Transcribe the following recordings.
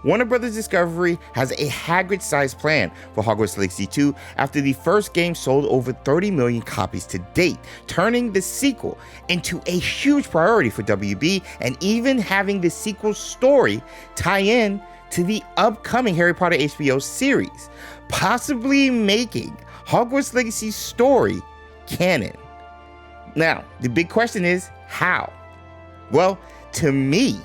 Warner Bros. Discovery has a Hagrid-sized plan for Hogwarts Legacy 2 after the first game sold over 30 million copies to date, turning the sequel into a huge priority for WB and even having the sequel story tie in to the upcoming Harry Potter HBO series, possibly making Hogwarts Legacy's story canon. Now, the big question is, how? Well, to me,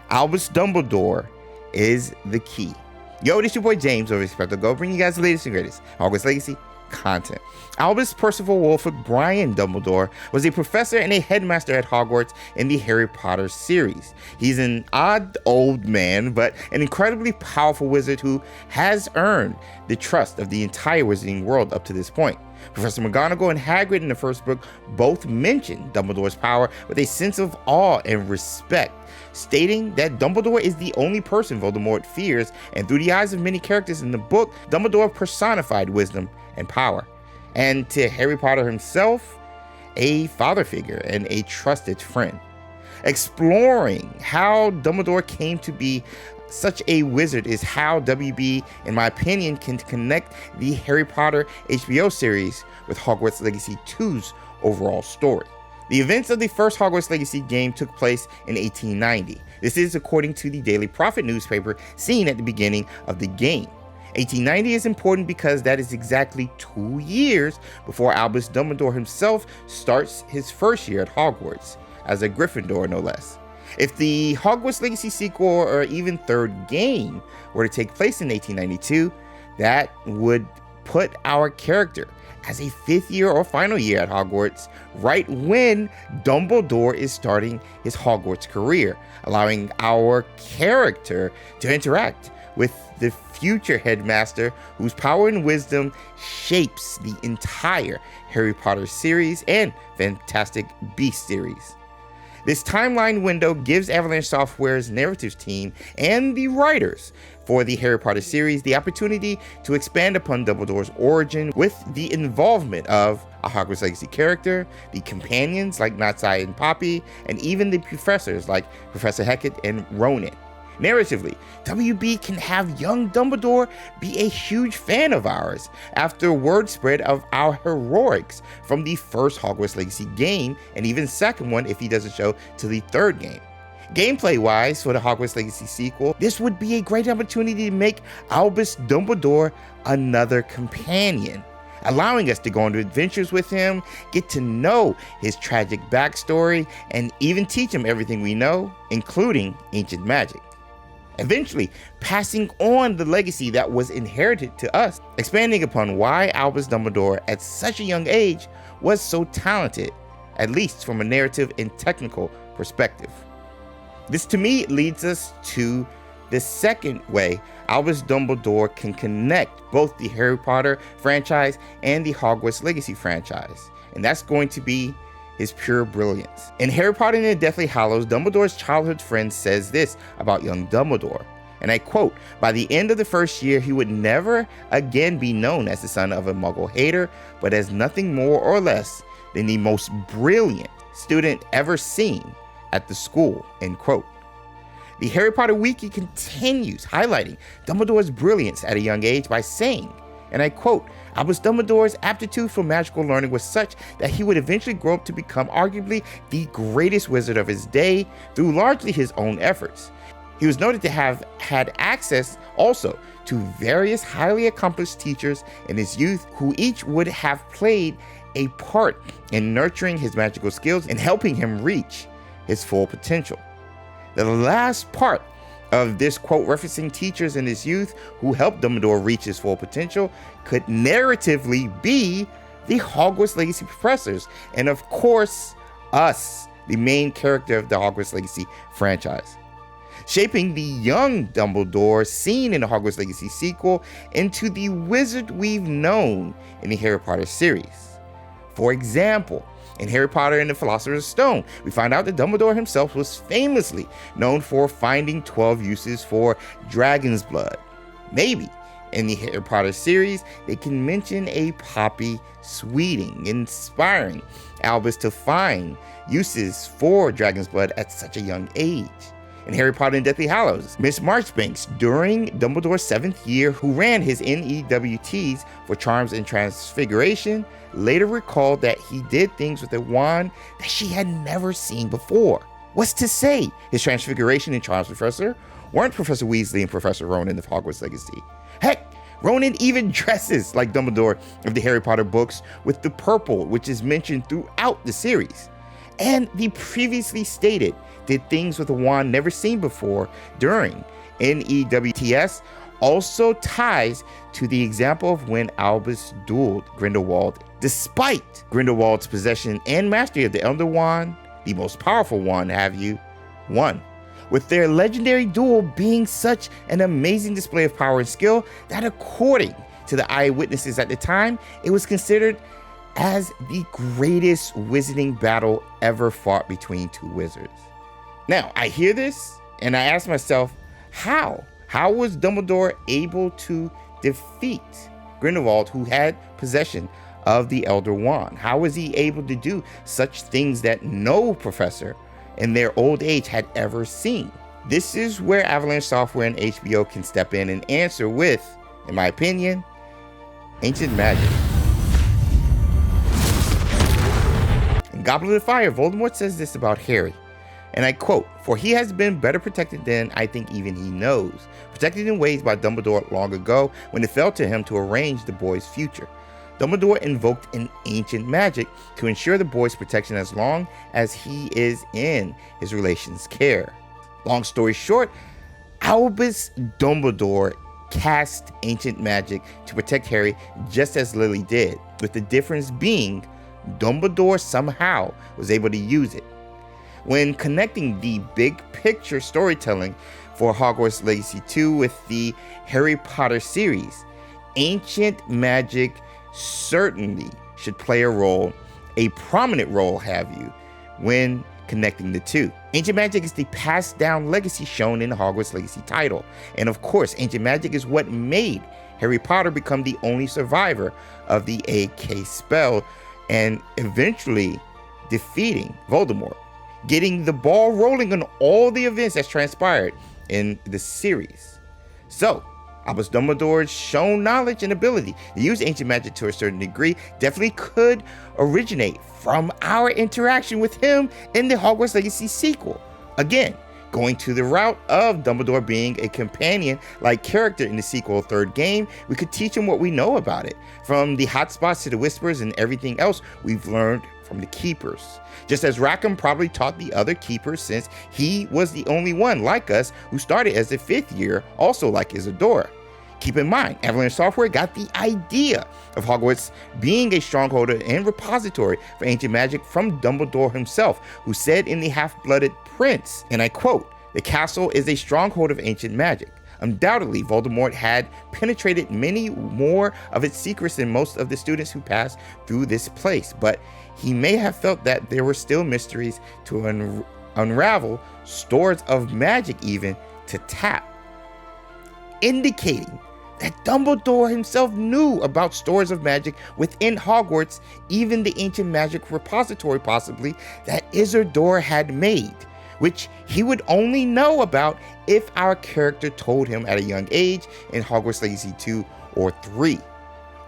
Albus Dumbledore is the key. Yo, this your boy James over at XpectoGO, bringing you guys the latest and greatest Hogwarts Legacy content. Albus Percival Wolford Brian Dumbledore was a professor and a headmaster at Hogwarts in the Harry Potter series. He's an odd old man, but an incredibly powerful wizard who has earned the trust of the entire wizarding world up to this point. Professor McGonagall and Hagrid in the first book both mention Dumbledore's power with a sense of awe and respect, stating that Dumbledore is the only person Voldemort fears, and through the eyes of many characters in the book, Dumbledore personified wisdom and power. And to Harry Potter himself, a father figure and a trusted friend. Exploring how Dumbledore came to be such a wizard is how WB, in my opinion, can connect the Harry Potter HBO series with Hogwarts Legacy 2's overall story. The events of the first Hogwarts Legacy game took place in 1890. This is according to the Daily Prophet newspaper seen at the beginning of the game. 1890 is important because that is exactly 2 years before Albus Dumbledore himself starts his first year at Hogwarts, as a Gryffindor no less. If the Hogwarts Legacy sequel or even third game were to take place in 1892, that would put our character as a 5th year or final year at Hogwarts, right when Dumbledore is starting his Hogwarts career, allowing our character to interact with the future headmaster whose power and wisdom shapes the entire Harry Potter series and Fantastic Beasts series. This timeline window gives Avalanche Software's narratives team and the writers for the Harry Potter series the opportunity to expand upon Dumbledore's origin with the involvement of a Hogwarts Legacy character, the companions like Natsai and Poppy, and even the professors like Professor Hecat and Ronan. Narratively, WB can have young Dumbledore be a huge fan of ours after word spread of our heroics from the first Hogwarts Legacy game, and even second one if he doesn't show to the third game. Gameplay-wise, for the Hogwarts Legacy sequel, this would be a great opportunity to make Albus Dumbledore another companion, allowing us to go on adventures with him, get to know his tragic backstory, and even teach him everything we know, including ancient magic. Eventually passing on the legacy that was inherited to us, expanding upon why Albus Dumbledore at such a young age was so talented, at least from a narrative and technical perspective. This to me leads us to the second way Albus Dumbledore can connect both the Harry Potter franchise and the Hogwarts Legacy franchise, and that's going to be his pure brilliance. In Harry Potter and the Deathly Hallows, Dumbledore's childhood friend says this about young Dumbledore, and I quote, "By the end of the first year, he would never again be known as the son of a Muggle hater, but as nothing more or less than the most brilliant student ever seen at the school," end quote. The Harry Potter Wiki continues highlighting Dumbledore's brilliance at a young age by saying, and I quote, "Albus Dumbledore's aptitude for magical learning was such that he would eventually grow up to become arguably the greatest wizard of his day through largely his own efforts. He was noted to have had access also to various highly accomplished teachers in his youth who each would have played a part in nurturing his magical skills and helping him reach his full potential." The last part of this quote, referencing teachers in his youth who helped Dumbledore reach his full potential, could narratively be the Hogwarts Legacy professors, and of course, us, the main character of the Hogwarts Legacy franchise, shaping the young Dumbledore seen in the Hogwarts Legacy sequel into the wizard we've known in the Harry Potter series. For example, in Harry Potter and the Philosopher's Stone, we find out that Dumbledore himself was famously known for finding 12 uses for dragon's blood. Maybe in the Harry Potter series, they can mention a Poppy Sweeting, inspiring Albus to find uses for dragon's blood at such a young age. in Harry Potter and Deathly Hallows. Miss Marchbanks, during Dumbledore's 7th year, who ran his NEWTs for Charms and Transfiguration, later recalled that he did things with a wand that she had never seen before. What's to say his Transfiguration and Charms professor weren't Professor Weasley and Professor Ronan of Hogwarts Legacy? Heck, Ronan even dresses like Dumbledore of the Harry Potter books with the purple, which is mentioned throughout the series. And the previously stated did things with a wand never seen before during NEWTS also ties to the example of when Albus dueled Grindelwald. Despite Grindelwald's possession and mastery of the Elder Wand, the most powerful wand, won. With their legendary duel being such an amazing display of power and skill that according to the eyewitnesses at the time, it was considered as the greatest wizarding battle ever fought between two wizards. Now, I hear this and I ask myself, how? How was Dumbledore able to defeat Grindelwald, who had possession of the Elder Wand? How was he able to do such things that no professor in their old age had ever seen? This is where Avalanche Software and HBO can step in and answer with, in my opinion, ancient magic. In Goblet of Fire, Voldemort says this about Harry, and I quote, "For he has been better protected than I think even he knows, protected in ways by Dumbledore long ago when it fell to him to arrange the boy's future. Dumbledore invoked an ancient magic to ensure the boy's protection as long as he is in his relation's care." Long story short, Albus Dumbledore cast ancient magic to protect Harry just as Lily did, with the difference being Dumbledore somehow was able to use it. When connecting the big picture storytelling for Hogwarts Legacy 2 with the Harry Potter series, ancient magic certainly should play a role, a prominent role when connecting the two. Ancient magic is the passed down legacy shown in the Hogwarts Legacy title. And of course, ancient magic is what made Harry Potter become the only survivor of the AK spell and eventually defeating Voldemort, getting the ball rolling on all the events that's transpired in the series. So, Albus Dumbledore's shown knowledge and ability to use ancient magic to a certain degree definitely could originate from our interaction with him in the Hogwarts Legacy sequel. Again, going to the route of Dumbledore being a companion-like character in the sequel third game, we could teach him what we know about it, from the hotspots to the whispers and everything else we've learned from the Keepers. Just as Rackham probably taught the other Keepers, since he was the only one like us who started as a 5th year, also like Isadora. Keep in mind, Avalanche Software got the idea of Hogwarts being a stronghold and repository for ancient magic from Dumbledore himself, who said in The Half-Blooded Prince, and I quote, "The castle is a stronghold of ancient magic. Undoubtedly, Voldemort had penetrated many more of its secrets than most of the students who passed through this place, but he may have felt that there were still mysteries to unravel, stores of magic even to tap," indicating that Dumbledore himself knew about stores of magic within Hogwarts, even the ancient magic repository possibly that Isadora had made, which he would only know about if our character told him at a young age in Hogwarts Legacy 2 or 3.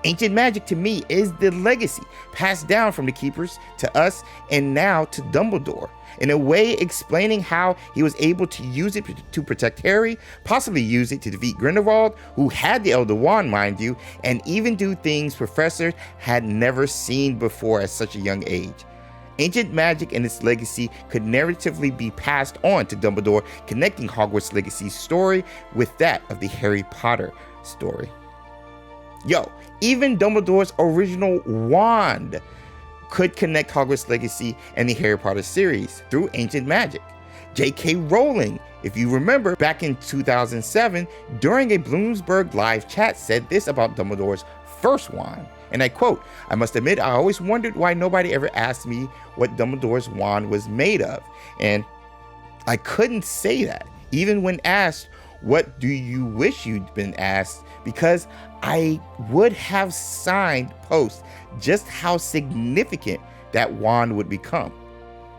Ancient magic to me is the legacy passed down from the Keepers to us and now to Dumbledore, in a way explaining how he was able to use it to protect Harry, possibly use it to defeat Grindelwald, who had the Elder Wand, mind you, and even do things professors had never seen before at such a young age. Ancient magic and its legacy could narratively be passed on to Dumbledore, connecting Hogwarts Legacy's story with that of the Harry Potter story. Yo, even Dumbledore's original wand could connect Hogwarts Legacy and the Harry Potter series through ancient magic. J.K. Rowling, if you remember, back in 2007, during a Bloomsburg live chat, said this about Dumbledore's first wand, and I quote, "I must admit, I always wondered why nobody ever asked me what Dumbledore's wand was made of, and I couldn't say that, even when asked, what do you wish you'd been asked, because I would have signed posts just how significant that wand would become."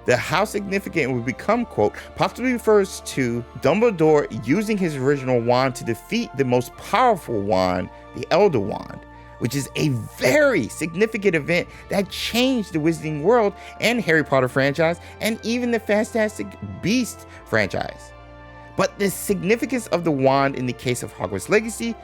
The how significant it would become, quote, possibly refers to Dumbledore using his original wand to defeat the most powerful wand, the Elder Wand, which is a very significant event that changed the Wizarding World and Harry Potter franchise and even the Fantastic Beasts franchise. But the significance of the wand in the case of Hogwarts Legacy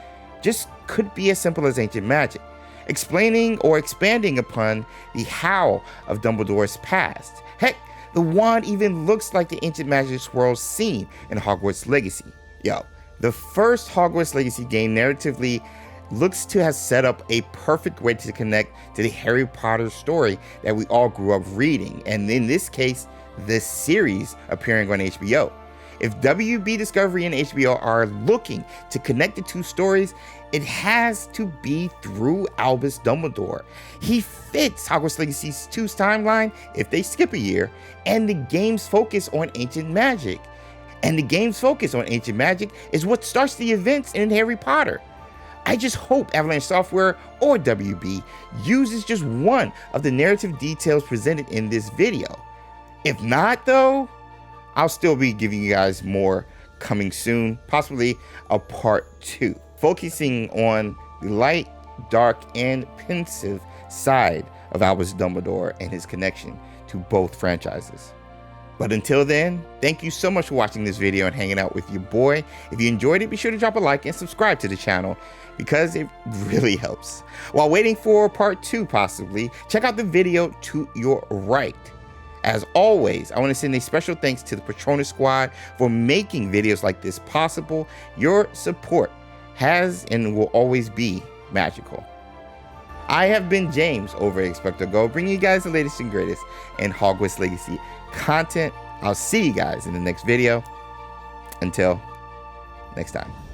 just could be as simple as ancient magic, explaining or expanding upon the how of Dumbledore's past. Heck, the wand even looks like the ancient magic swirl seen in Hogwarts Legacy. Yo, the first Hogwarts Legacy game narratively looks to have set up a perfect way to connect to the Harry Potter story that we all grew up reading, and in this case, this series appearing on HBO. If WB Discovery and HBO are looking to connect the two stories, it has to be through Albus Dumbledore. He fits Hogwarts Legacy 2's timeline if they skip a year, and the game's focus on ancient magic. And the game's focus on ancient magic is what starts the events in Harry Potter. I just hope Avalanche Software or WB uses just one of the narrative details presented in this video. If not though, I'll still be giving you guys more coming soon, possibly a part 2, focusing on the light, dark, and pensive side of Albus Dumbledore and his connection to both franchises. But until then, thank you so much for watching this video and hanging out with your boy. If you enjoyed it, be sure to drop a like and subscribe to the channel because it really helps. While waiting for part 2 possibly, check out the video to your right. As always, I want to send a special thanks to the Patronus Squad for making videos like this possible. Your support has and will always be magical. I have been James over at XpectoGO, bringing you guys the latest and greatest in Hogwarts Legacy content. I'll see you guys in the next video. Until next time.